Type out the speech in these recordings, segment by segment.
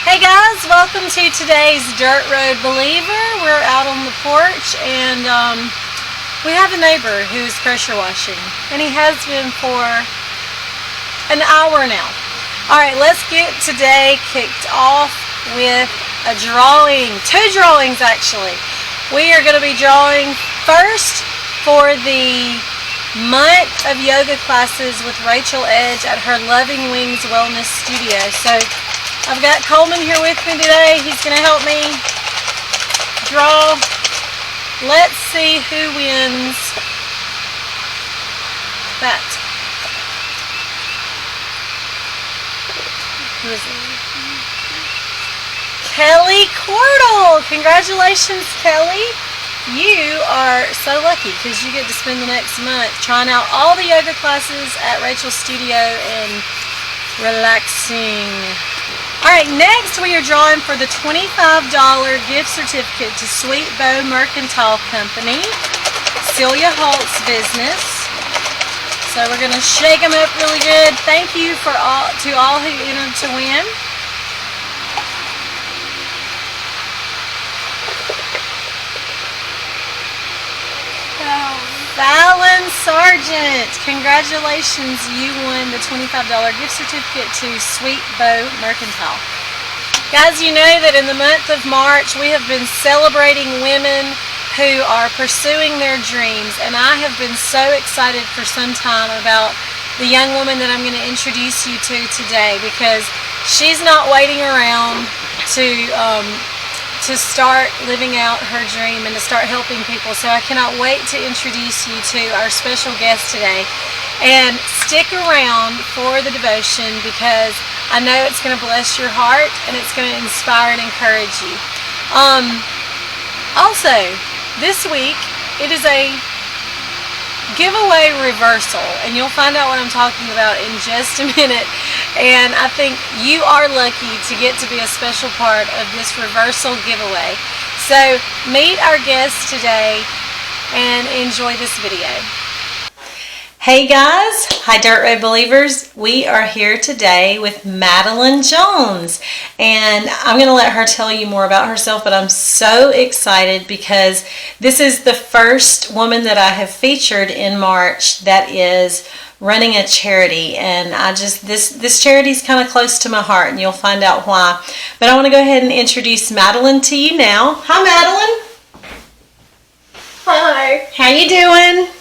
Hey guys, welcome to today's Dirt Road Believer. We're out on the porch and we have a neighbor who's pressure washing, and he has been for an hour now. Alright, let's get today kicked off with a drawing. Two drawings actually. We are going to be drawing first for the month of yoga classes with Rachel Edge at her Loving Wings Wellness Studio. So I've got Coleman here with me today. He's going to help me draw. Let's see who wins that. Who is it? Kelly Cordell. Congratulations, Kelly. You are so lucky because you get to spend the next month trying out all the yoga classes at Rachel's studio and relaxing. Alright, next we are drawing for the $25 gift certificate to Sweet Bow Mercantile Company, Celia Holt's business. So we're going to shake them up really good. Thank you to all who entered to win. Fallon Sargent, congratulations, you won the $25 gift certificate to Sweet Bow Mercantile. Guys, you know that in the month of March we have been celebrating women who are pursuing their dreams, and I have been so excited for some time about the young woman that I'm going to introduce you to today, because she's not waiting around to start living out her dream and to start helping people. So I cannot wait to introduce you to our special guest today. And stick around for the devotion, because I know it's going to bless your heart and it's going to inspire and encourage you. Also, this week it is a giveaway reversal, and you'll find out what I'm talking about in just a minute. And I think you are lucky to get to be a special part of this reversal giveaway. So meet our guest today and enjoy this video. Hey guys, hi Dirt Road Believers. We are here today with Madeline Jones, and I'm going to let her tell you more about herself, but I'm so excited because this is the first woman that I have featured in March that is running a charity, and this charity is kind of close to my heart, and you'll find out why. But I want to go ahead and introduce Madeline to you now. Hi Madeline. Hi. How you doing?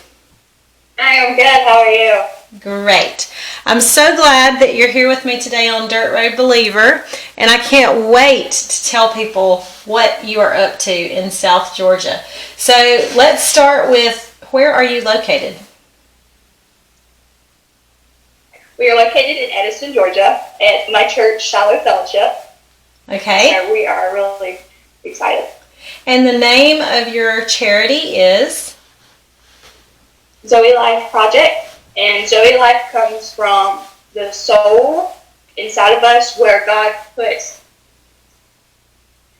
I'm good. How are you? Great. I'm so glad that you're here with me today on Dirt Road Believer, and I can't wait to tell people what you are up to in South Georgia. So let's start with, where are you located? We are located in Edison, Georgia, at my church, Shiloh Fellowship. Okay. So we are really excited. And the name of your charity is? ZOE Life Project. And ZOE Life comes from the soul inside of us, where God puts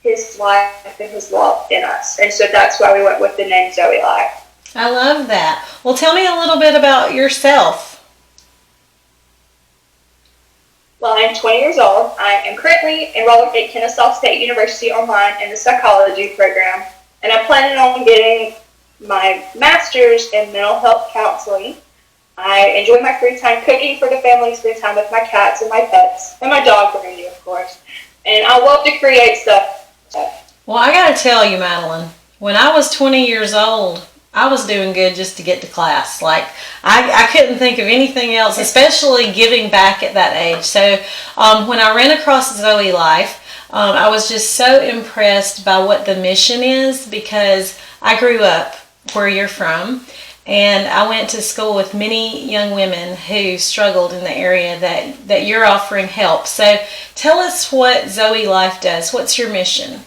His life and His love in us. And so that's why we went with the name ZOE Life. I love that. Well, tell me a little bit about yourself. Well, I'm 20 years old. I am currently enrolled at Kennesaw State University online in the psychology program, and I'm planning on getting my master's in mental health counseling. I enjoy my free time cooking for the family, spend time with my cats and my pets, and my dog Brandy, of course. And I love to create stuff. Well, I got to tell you, Madeline, when I was 20 years old, I was doing good just to get to class. Like, I couldn't think of anything else, especially giving back at that age. So when I ran across ZOE Life, I was just so impressed by what the mission is, because I grew up where you're from, and I went to school with many young women who struggled in the area that you're offering help. So tell us what ZOE Life does. What's your mission?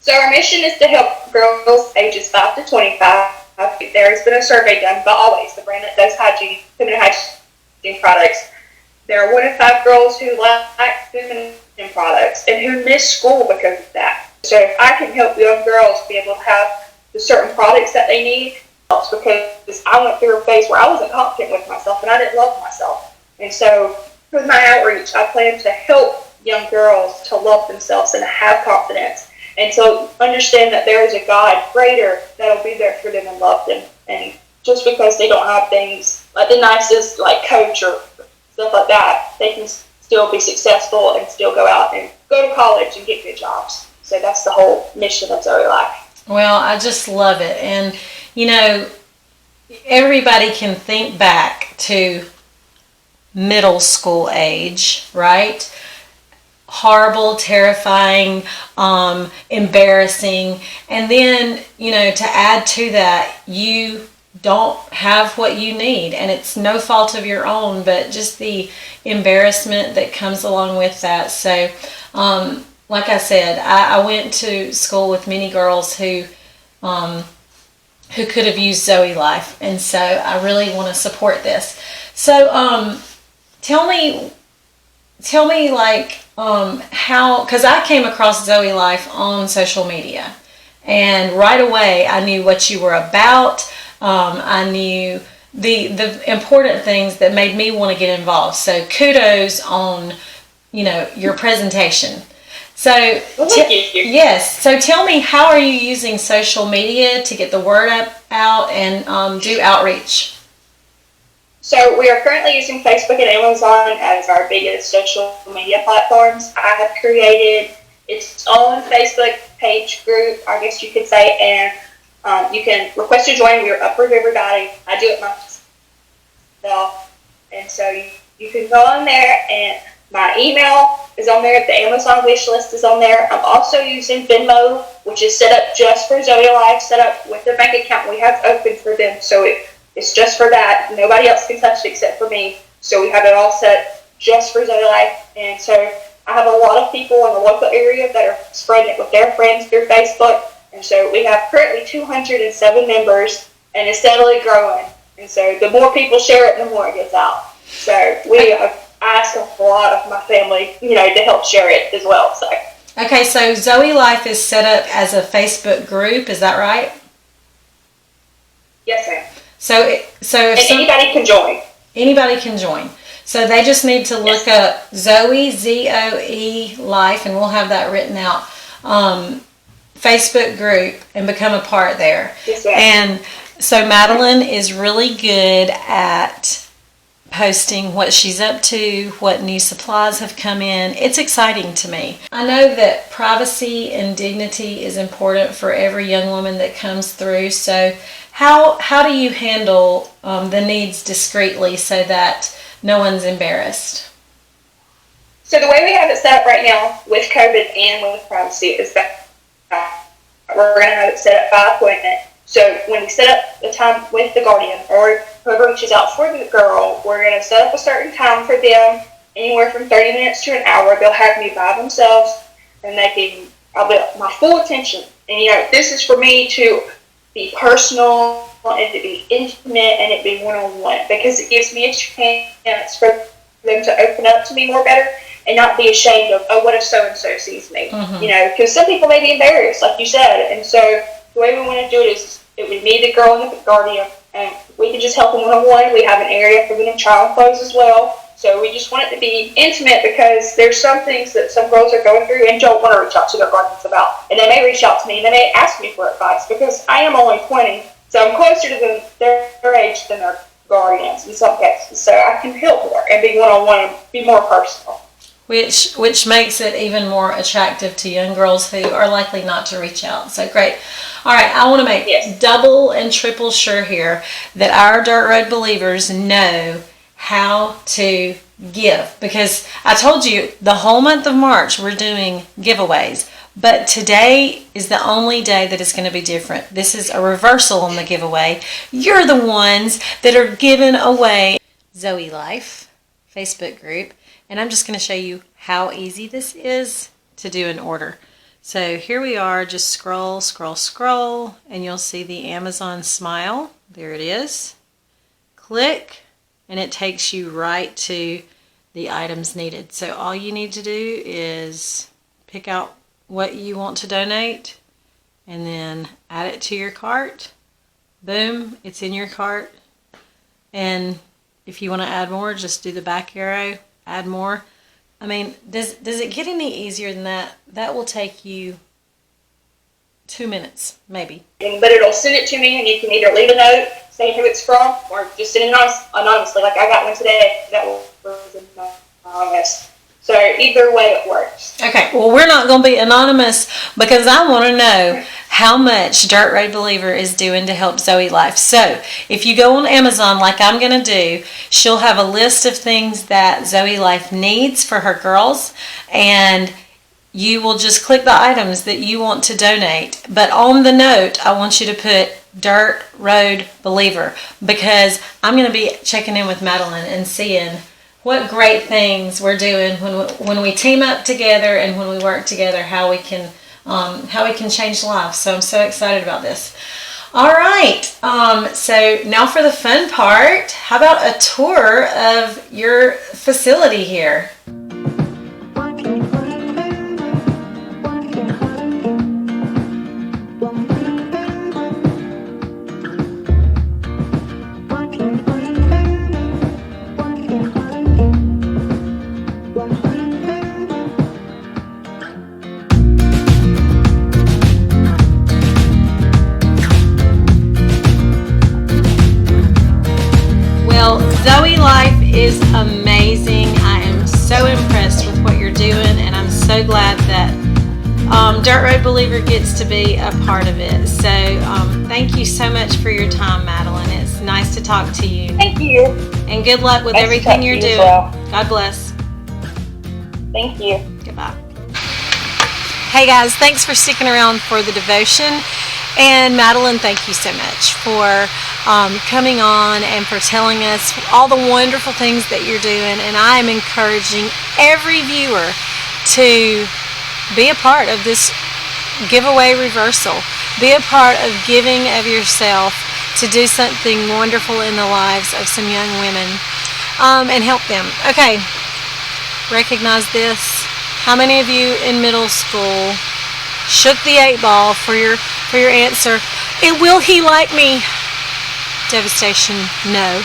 So our mission is to help girls ages 5 to 25. There has been a survey done by Always, the brand that does feminine hygiene products. There are 1 in 5 girls who lack feminine products and who miss school because of that. So if I can help young girls be able to have the certain products that they need, because I went through a phase where I wasn't confident with myself and I didn't love myself. And so with my outreach, I plan to help young girls to love themselves and to have confidence, and to understand that there is a God greater that'll be there for them and love them. And just because they don't have things like the nicest like coach or stuff like that, they can still be successful and still go out and go to college and get good jobs. So that's the whole mission of ZOE Life. Well, I just love it. And, you know, everybody can think back to middle school age, right? Horrible, terrifying, embarrassing. And then, you know, to add to that, you don't have what you need, and it's no fault of your own, but just the embarrassment that comes along with that. So like I said, I went to school with many girls who could have used ZOE Life, and so I really want to support this. So tell me like how, because I came across ZOE Life on social media, and right away I knew what you were about. I knew the important things that made me want to get involved. So kudos on, you know, your presentation. So yes. So tell me, how are you using social media to get the word out and do outreach? So we are currently using Facebook and Amazon as our biggest social media platforms. I have created its own Facebook page group, I guess you could say, and you can request to join. We are up for everybody. I do it myself. And so you can go on there, and my email is on there. The Amazon wish list is on there. I'm also using Venmo, which is set up just for ZOE Life, set up with the bank account we have open for them. So it's just for that. Nobody else can touch it except for me. So we have it all set just for ZOE Life. And so I have a lot of people in the local area that are spreading it with their friends through Facebook. And so we have currently 207 members, and it's steadily growing. And so the more people share it, the more it gets out. So we ask a lot of my family, you know, to help share it as well. So okay, so ZOE Life is set up as a Facebook group, is that right? Yes, ma'am. So if anybody can join. Anybody can join. So they just need to look up ZOE, ZOE Life, and we'll have that written out. Facebook group and become a part there. Yes, ma'am. And so Madeline is really good at posting what she's up to, what new supplies have come in. It's exciting to me. I know that privacy and dignity is important for every young woman that comes through. So how do you handle the needs discreetly so that no one's embarrassed? So the way we have it set up right now with COVID and with privacy is that we're going to have it set up by appointment. So when we set up the time with the guardian or whoever reaches out for the girl, we're going to set up a certain time for them, anywhere from 30 minutes to an hour. They'll have me by themselves, and I'll be my full attention. And you know, this is for me to be personal and to be intimate and it be one-on-one, because it gives me a chance for them to open up to me more better and not be ashamed of, oh, what if so-and-so sees me? Mm-hmm. You know, because some people may be embarrassed, like you said. And so the way we want to do it is it would be the girl and the guardian, and we can just help them one-on-one. We have an area for them to try on clothes as well. So we just want it to be intimate, because there's some things that some girls are going through and don't want to reach out to their guardians about. And they may reach out to me and they may ask me for advice, because I am only 20, so I'm closer to their age than their guardians in some cases. So I can help more and be one-on-one and be more personal. Which makes it even more attractive to young girls who are likely not to reach out. So great. All right, I want to make double and triple sure here that our Dirt Road believers know how to give, because I told you the whole month of March we're doing giveaways, but today is the only day that is going to be different. This is a reversal on the giveaway. You're the ones that are giving away ZOE Life Facebook group. And I'm just going to show you how easy this is to do an order. So here we are, just scroll, scroll, scroll, and you'll see the Amazon smile. There it is. Click, and it takes you right to the items needed. So all you need to do is pick out what you want to donate and then add it to your cart. Boom, it's in your cart. And if you want to add more, just do the back arrow. Add more. I mean, does it get any easier than that? That will take you 2 minutes, maybe. But it'll send it to me, and you can either leave a note saying who it's from, or just send it anonymously. Like I got one today that was anonymous. So either way it works. Okay, well, we're not going to be anonymous because I want to know how much Dirt Road Believer is doing to help Zoe Life. So if you go on Amazon like I'm going to do, she'll have a list of things that Zoe Life needs for her girls, and you will just click the items that you want to donate. But on the note, I want you to put Dirt Road Believer, because I'm going to be checking in with Madeline and seeing what great things we're doing when we team up together and when we work together, how we can change lives. So I'm so excited about this. All right, so now for the fun part. How about a tour of your facility here? Zoe Life is amazing. I am so impressed with what you're doing, and I'm so glad that Dirt Road Believer gets to be a part of it. So thank you so much for your time, Madeline. It's nice to talk to you. Thank you. And good luck with everything you're doing. Well. God bless. Thank you. Goodbye. Hey guys, thanks for sticking around for the devotion. And Madeline, thank you so much for coming on and for telling us all the wonderful things that you're doing. And I am encouraging every viewer to be a part of this giveaway reversal. Be a part of giving of yourself to do something wonderful in the lives of some young women and help them. Okay, recognize this. How many of you in middle school shook the 8-ball for your answer? And will he like me? Devastation, no.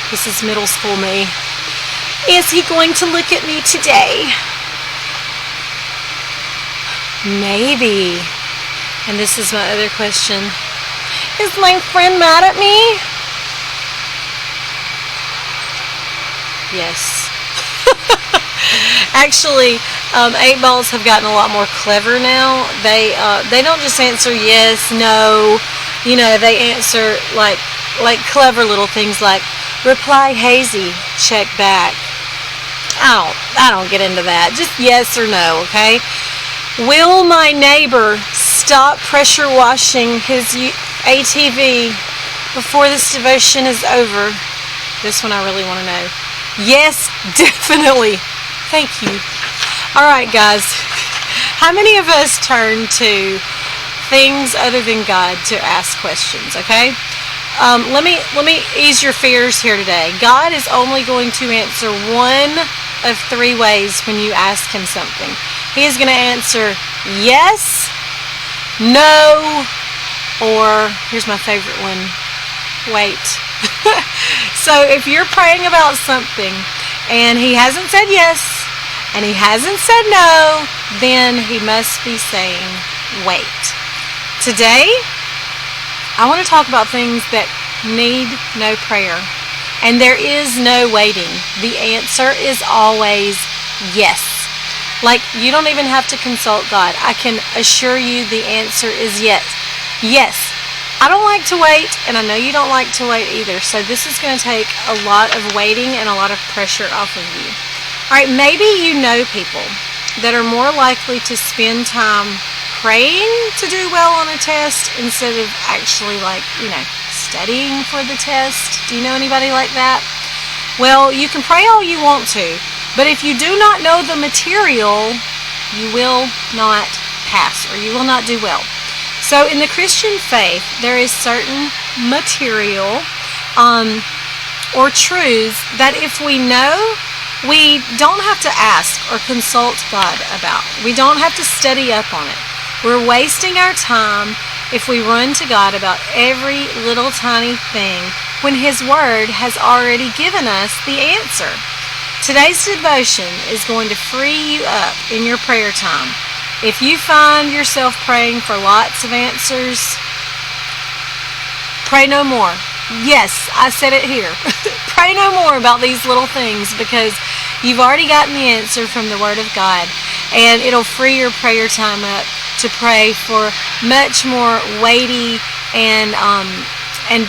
This is middle school me. Is he going to look at me today? Maybe. And this is my other question. Is my friend mad at me? Yes. Actually, 8-balls have gotten a lot more clever now. They don't just answer yes, no. You know, they answer like clever little things like reply hazy, check back. I don't get into that. Just yes or no, okay? Will my neighbor stop pressure washing his ATV before this devotion is over? This one I really want to know. Yes, definitely. Thank you. All right, guys. How many of us turn to things other than God to ask questions, okay? Let me ease your fears here today. God is only going to answer one of 3 ways when you ask him something. He is going to answer yes, no, or here's my favorite one, wait. So if you're praying about something and he hasn't said yes and he hasn't said no, then he must be saying wait. Today, I want to talk about things that need no prayer. And there is no waiting. The answer is always yes. Like, you don't even have to consult God. I can assure you the answer is yes. Yes. I don't like to wait, and I know you don't like to wait either. So this is going to take a lot of waiting and a lot of pressure off of you. All right, maybe you know people that are more likely to spend time praying to do well on a test instead of actually, like, studying for the test. Do you know anybody like that? Well, you can pray all you want to, but if you do not know the material, you will not pass, or you will not do well. So in the Christian faith, there is certain material or truths that if we know, we don't have to ask or consult God about. We don't have to study up on it. We're wasting our time if we run to God about every little tiny thing when his word has already given us the answer. Today's devotion is going to free you up in your prayer time. If you find yourself praying for lots of answers, pray no more. Yes, I said it here. Pray no more about these little things, because you've already gotten the answer from the Word of God, and it'll free your prayer time up to pray for much more weighty and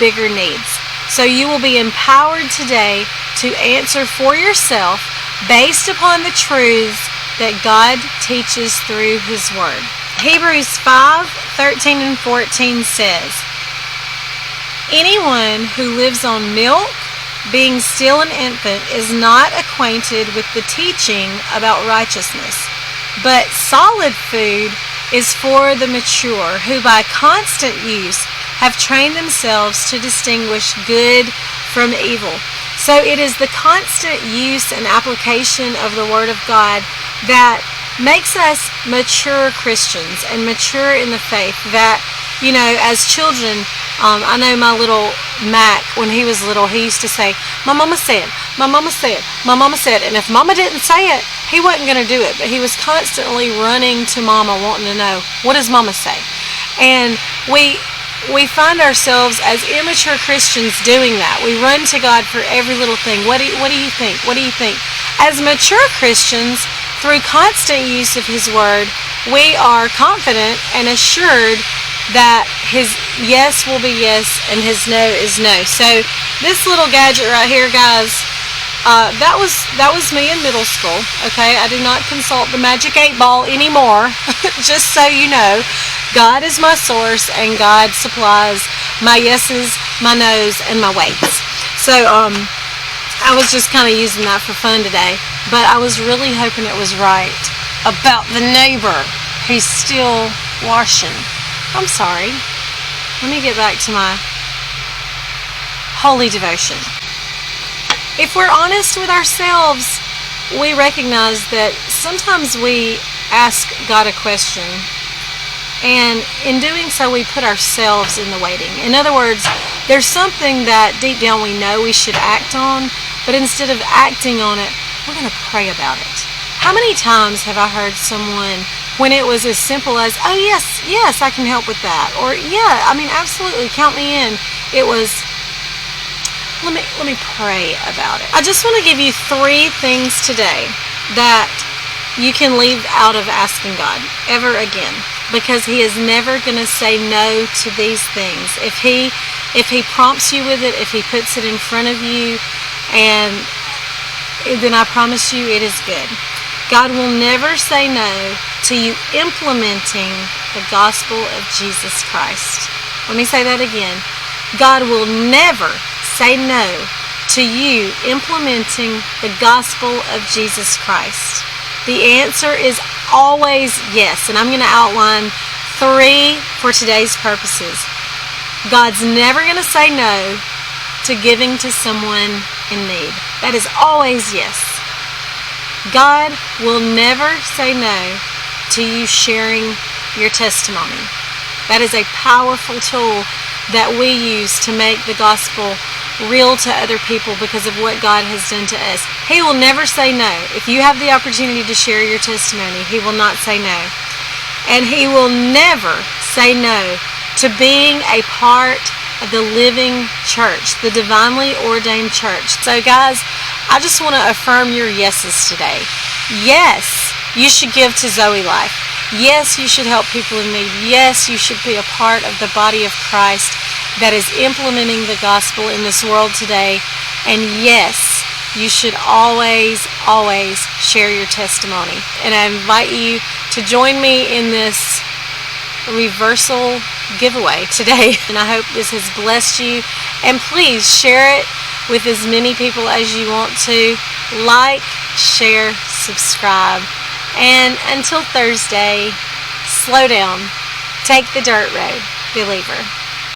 bigger needs. So you will be empowered today to answer for yourself based upon the truths that God teaches through His Word. Hebrews 5:13 and 14 says, anyone who lives on milk, being still an infant, is not acquainted with the teaching about righteousness, but solid food is for the mature, who by constant use have trained themselves to distinguish good from evil. So it is the constant use and application of the Word of God that makes us mature Christians and mature in the faith. That, you know, as children, I know my little Mac, when he was little, he used to say, my mama said, my mama said, my mama said. And if mama didn't say it, he wasn't going to do it. But he was constantly running to mama, wanting to know, what does mama say? And we find ourselves as immature Christians doing that. We run to God for every little thing. What do you think? What do you think? As mature Christians, through constant use of His Word, we are confident and assured that His yes will be yes and His no is no. So this little gadget right here, guys, that was me in middle school. Okay, I do not consult the magic 8-ball anymore. Just so you know, God is my source, and God supplies my yeses, my nos, and my waits. So I was just kind of using that for fun today, but I was really hoping it was right about the neighbor who's still washing. I'm sorry. Let me get back to my holy devotion. If we're honest with ourselves, we recognize that sometimes we ask God a question, and in doing so, we put ourselves in the waiting. In other words, there's something that deep down we know we should act on, but instead of acting on it, we're going to pray about it. How many times have I heard someone, when it was as simple as, oh yes, I can help with that, or yeah, I mean, absolutely, count me in, it was, let me pray about it. I just want to give you 3 things today that you can leave out of asking God ever again, because He is never going to say no to these things. If He prompts you with it, if He puts it in front of you, and then I promise you it is good. God will never say no to you implementing the gospel of Jesus Christ. Let me say that again. God will never say no to you implementing the gospel of Jesus Christ. The answer is always yes, and I'm going to outline 3 for today's purposes. God's never going to say no to giving to someone in need. That is always yes. God will never say no to you sharing your testimony. That is a powerful tool that we use to make the gospel real to other people because of what God has done to us. He will never say no. If you have the opportunity to share your testimony, He will not say no. And He will never say no to being a part of the living church, the divinely ordained church. So guys, I just want to affirm your yeses today. Yes, you should give to ZOE Life. Yes, you should help people in need. Yes, you should be a part of the body of Christ that is implementing the gospel in this world today. And yes, you should always share your testimony. And I invite you to join me in this reversal giveaway today. And I hope this has blessed you. And please share it with as many people as you want to. Like, share, subscribe. And until Thursday, slow down. Take the dirt road, believer.